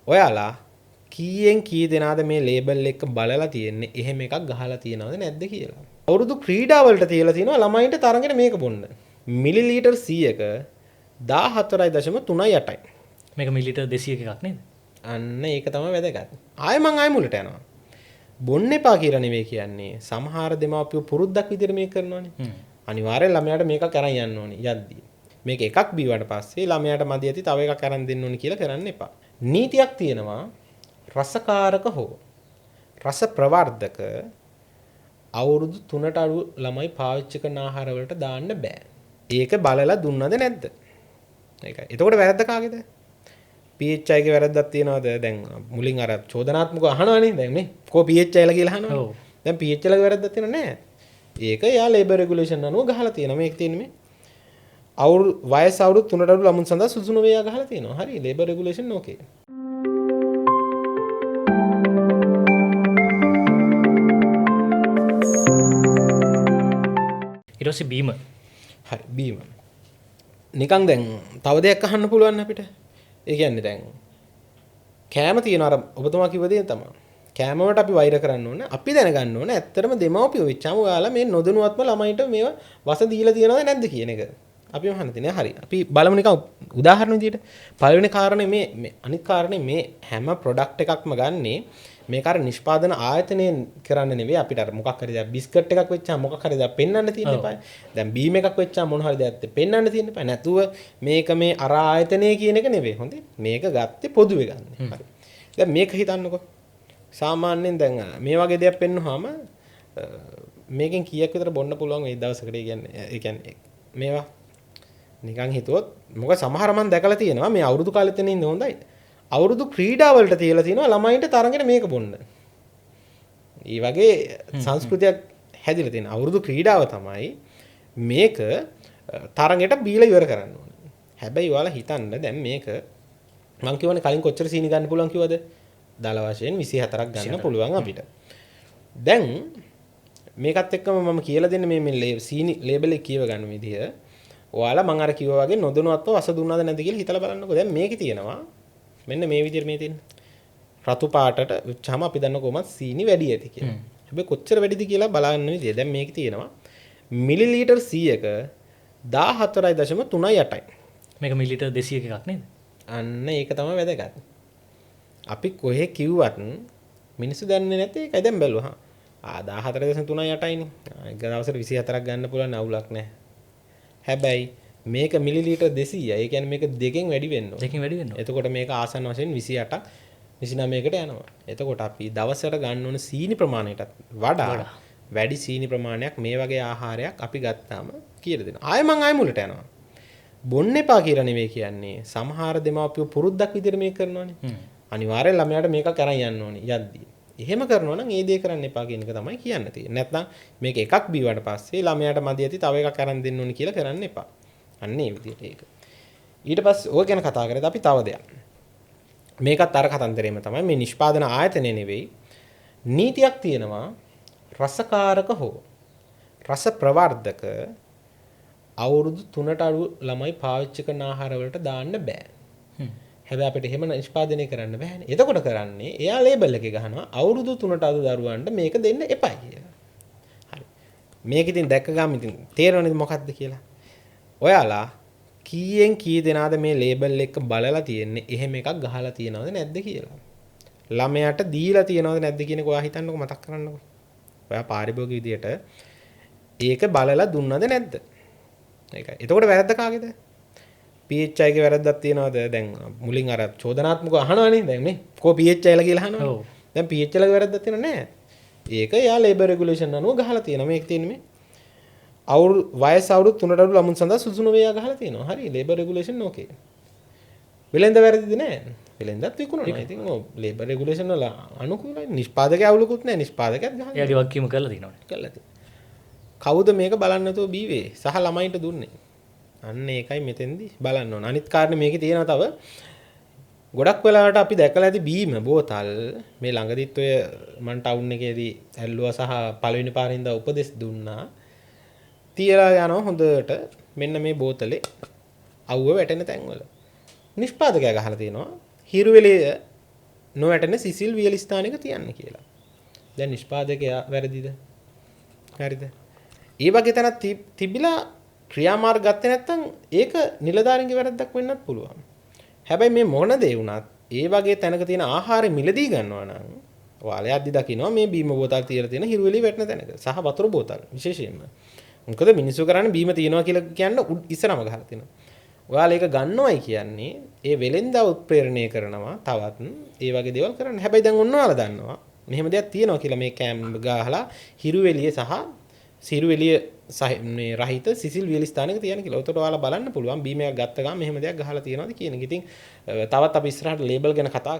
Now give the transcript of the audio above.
ඔයාලා කීයෙන් කී දෙනාද මේ ලේබල් එක බලලා තියෙන්නේ එහෙම එකක් ගහලා තියෙනවද නැද්ද කියලා. අවුරුදු ක්‍රීඩාවලට තියලා තියෙනවා ළමයින්ට තරඟට මේක බොන්න. මිලිලීටර් 100ක 14.38යි. මේක මිලිලීටර් 200ක එකක් නේද? අන්න ඒක තමයි වැදගත්. ආයෙ මුලට යනවා. බොන්න එපා කියලා නෙවෙයි කියන්නේ. සමහර දෙමාපියෝ පුරුද්දක් විදිහට මේක කරනවානේ. අනිවාර්යෙන් ළමයාට මේක කරන් යන්න ඕනේ යද්දී. මේක එකක් බීවට පස්සේ ළමයාට මදි ඇති තව එකක් අරන් දෙන්න ඕනේ කියලා කරන්න එපා. නීතියක් තියෙනවා රසකාරක හෝ රස ප්‍රවර්ධක අවුරුදු 3ට අඩු ළමයි පාවිච්චි කරන ආහාර වලට දාන්න බෑ. ඒක බලලා දුන්නද නැද්ද? ඒකයි. එතකොට වැරද්ද කාගේද? PHI ගේ වැරද්දක් තියනවාද? දැන් මුලින් අර චෝදනාත්මකව අහනවනේ දැන් මේ කෝ PHI ලා කියලා අහනවා. ඔව්. දැන් PHI ලා වැරද්දක් තියනව නෑ. ඒක යා ලේබර් රෙගුලේෂන් අනුව ගහලා තියෙනවා. මේක තියෙන්නේ මේ වයස අවුරුදු 3ට අඩු ළමුන් සඳහා සුදුසු නොවේ යා ගහලා තියෙනවා. හරි ලේබර් රෙගුලේෂන් ඕකේ. ඊට පස්සේ බීම. හරි බීම. නිකන් දැන් තව දෙයක් අහන්න පුළුවන් අපිට. ඒ කියන්නේ දැන් කෑම තියෙනවා අර ඔබතුමා කිව්ව දේ තමයි. කෑම වලට අපි වෛර කරන්න ඕනේ. අපි දැනගන්න ඕනේ ඇත්තටම දෙමව්පියෝ වෙච්චාම ඔයාලා මේ නොදැනුවත්ම ළමයින්ට මේවා වස දීලා තියෙනවද නැද්ද කියන එක. අපි අහන්න තියෙනවා. හරි. අපි බලමු නිකන් උදාහරණ විදියට. පළවෙනි කාරණේ මේ අනිත් කාරණේ මේ හැම ප්‍රොඩක්ට් එකක්ම ගන්නේ මේක අර නිෂ්පාදන ආයතනයෙන් කරන්න නෙවෙයි අපිට අර මොකක් හරි දැන් බිස්කට් එකක් වෙච්චාම මොකක් හරි දැන් පෙන්වන්න තියෙන්න එපා. දැන් බීම් එකක් වෙච්චාම මොන හරි දෙයක් පෙන්වන්න තියෙන්න එපා. නැතුව මේක මේ අර ආයතනයේ කියන එක නෙවෙයි. හොඳේ. මේක ගත්තේ පොදුවේ ගන්න. හරි. දැන් මේක හිතන්නකෝ. සාමාන්‍යයෙන් දැන් මේ වගේ දෙයක් පෙන්වුවාම මේකෙන් කීයක් විතර බොන්න පුළුවන් මේ දවසකට ඒ කියන්නේ මේවා නිකන් හිතුවොත් මොකද සමහර මම දැකලා තියෙනවා මේ අවුරුදු කාලෙත් ඉන්නේ හොඳයි. අවුරුදු ක්‍රීඩාවලට තියලා තියෙනවා ළමයින්ට තරඟට මේක බොන්න. මේ වගේ සංස්කෘතියක් හැදිලා තියෙන අවුරුදු ක්‍රීඩාව තමයි මේක තරඟයට බීලා ඉවර කරන්න ඕනේ. හැබැයි ඔයාලා හිතන්න දැන් මේක මම කියවනේ කලින් කොච්චර සීනි ගන්න පුළුවන් කිව්වද? දල වශයෙන් 24ක් ගන්න පුළුවන් අපිට. දැන් මේකත් එක්කම මම කියලා දෙන්න මේ සීනි ලේබල් එක කියව ගන්න විදිහ. ඔයාලා මම අර කිව්වා වගේ නොදැනුවත්ව වස දුන්නාද නැද්ද කියලා හිතලා බලන්නකෝ. දැන් මේකේ තියෙනවා මෙන්න මේ විදිහට මේ තියෙන රතු පාටට වෙච්චාම අපි දන්න කොහොමද සීනි වැඩි ඇති කියලා. හැබැයි කොච්චර වැඩිද කියලා බලන්න විදිය. දැන් මේකේ තියෙනවා මිලිලීටර් 100ක 14.38යි. මේක මිලිලීටර් 200ක එකක් නේද? අන්න ඒක තමයි වැදගත්. අපි කොහෙ කිව්වත් මිනිස්සු දන්නේ නැති එකයි දැන් බැලුවා. 14.38යිනේ. එක දවසට 24ක් ගන්න පුළුවන් අවුලක් නැහැ. හැබැයි මේක මිලිලීටර් 200යි. ඒ කියන්නේ මේක දෙකෙන් වැඩි වෙන්න ඕන. දෙකෙන් වැඩි වෙන්න ඕන. එතකොට මේක ආසන්න වශයෙන් 28ක් 29කට යනවා. එතකොට අපි දවසට ගන්න ඕන සීනි ප්‍රමාණයටත් වඩා වැඩි සීනි ප්‍රමාණයක් මේ වගේ ආහාරයක් අපි ගත්තාම කියලා දෙනවා. ආයෙ මුලට යනවා. බොන්න එපා කියලා නෙවෙයි කියන්නේ. සමහර දෙමාපියෝ පුරුද්දක් විදිහට මේක කරනවානේ. අනිවාර්යෙන් ළමයාට මේක කරන් යන්න ඕනේ යද්දී. එහෙම කරනවා නම් ඒ දේ කරන්න එපා කියන එක තමයි කියන්න තියෙන්නේ. නැත්නම් මේක එකක් බීවට පස්සේ ළමයාට මදි ඇති තව එකක් අරන් දෙන්න ඕනේ කියලා කරන්න එපා. අන්න ඒ විදිහට ඒක. ඊට පස්සේ ඕක ගැන කතා කරද්දී අපි තව දෙයක්. මේකත් අර කතන්දරේම තමයි මේ නිෂ්පාදන ආයතනය නෙවෙයි. නීතියක් තියෙනවා රසකාරක හෝ රස ප්‍රවර්ධක අවුරුදු 3ට අඩු ළමයි පාවිච්චි කරන ආහාර වලට දාන්න බෑ. හැබැයි අපිට එහෙම නිෂ්පාදනය කරන්න බෑනේ. එතකොට කරන්නේ එයා ලේබල් එකේ ගහනවා අවුරුදු 3ට අඩු දරුවන්ට මේක දෙන්න එපා කියලා. හරි. මේක ඉතින් දැක්ක ගාම ඉතින් තේරෙනවද මොකක්ද කියලා? ඔයාලා කීයෙන් කී දෙනාද මේ ලේබල් එක බලලා තියෙන්නේ එහෙම එකක් ගහලා තියෙනවද නැද්ද කියලා. ළමයාට දීලා තියෙනවද නැද්ද කියන එක ඔයා හිතන්නකෝ මතක් කරන්නකෝ. ඔයා පාරිභෝගික විදියට ඒක බලලා දුන්නද නැද්ද? ඒකයි. එතකොට වැරද්ද කාගේද? PHI ගේ වැරද්දක් තියනවද? දැන් මුලින් අර චෝදනාත්මකව අහනවනේ දැන් මේ කෝ PHI ලා කියලා අහනවා. ඔව්. දැන් PHI ලා වැරද්දක් තියනව නෑ. ඒක යා ලේබර් රෙගුලේෂන් අනුව ගහලා තියෙනවා. මේක තියෙන්නේ මේ වයස අවුරුදු 3ට අඩු ළමුන් සඳහා සුදුසු නොවේ යා ගහලා තියෙනවා. හරි ලේබර් රෙගුලේෂන් ඕකේ. වෙලෙන්ද වැරදිද නෑ. වෙලෙන්දත් විකුණනවා. ඉතින් ඔය ලේබර් රෙගුලේෂන් වල අනුකූලයි. නිෂ්පාදකයා අවුලකුත් නෑ. නිෂ්පාදකයාත් ගහලා. එයාගේ වගකීම කරලා තියෙනවනේ. කරලා තියෙනවා. කවුද මේක බලන්න නැතුව බීවේ? සහ ළමයින්ට දුන්නේ. අන්න ඒකයි මෙතෙන්දි බලන්න ඕන. අනිත් කාරණේ මේකේ තියෙනවා තව ගොඩක් වෙලාවට අපි දැකලා ඇති බීම බෝතල් මේ ළඟදිත් ඔය මන් ටවුන් එකේදී ඇල්ලුවා සහ පළවෙනි පාරින් දා උපදෙස් දුන්නා. තියලා යනවා හොඳට මෙන්න මේ බෝතලේ අවුව වැටෙන තැන්වල. නිෂ්පාදකයා ගහලා තියෙනවා හිරුවෙලේ නොවැටෙන සිසිල් වියලි ස්ථානයක තියන්න කියලා. දැන් නිෂ්පාදකයා වැරදිද? හරිද? ඒ වගේ තැනක් තිබිලා ක්‍රියාමාර්ග ගත්තේ නැත්නම් ඒක නිලධාරීන්ගේ වැරද්දක් වෙන්නත් පුළුවන්. හැබැයි මේ මොන දේ වුණත් ඒ වගේ තැනක තියෙන ආහාරය මිලදී ගන්නවා නම් ඔයාලා යද්දි දකින්නවා මේ බීම බෝතල් තියලා තියෙන හිරුවෙලි වැටෙන තැනක සහ වතුර බෝතල් විශේෂයෙන්ම. මොකද මිනිස්සු කරන්නේ බීම තියනවා කියලා කියන්න ඉස්සරම ගහලා තියෙනවා. ඔයාලා ඒක ගන්නවයි කියන්නේ ඒ වෙලෙන්දා උත්ප්‍රේරණය කරනවා තවත් ඒ වගේ දේවල් කරන්න. හැබැයි දැන් ඔන්න ඔයාලා දන්නවා මෙහෙම දෙයක් තියෙනවා කියලා මේ කැම් ගහලා හිරුවෙලිය සහ සිරුවෙලිය මේ රහිත සිසිල් වියලි ස්ථානයක තියෙන කියලා. උතට ඔයාලා බලන්න පුළුවන් බීමයක් ගත්ත ගමන් මෙහෙම දෙයක් ගහලා තියෙනවද කියන එක. ඉතින් තවත් අපි ඉස්සරහට ලේබල් ගැන කතා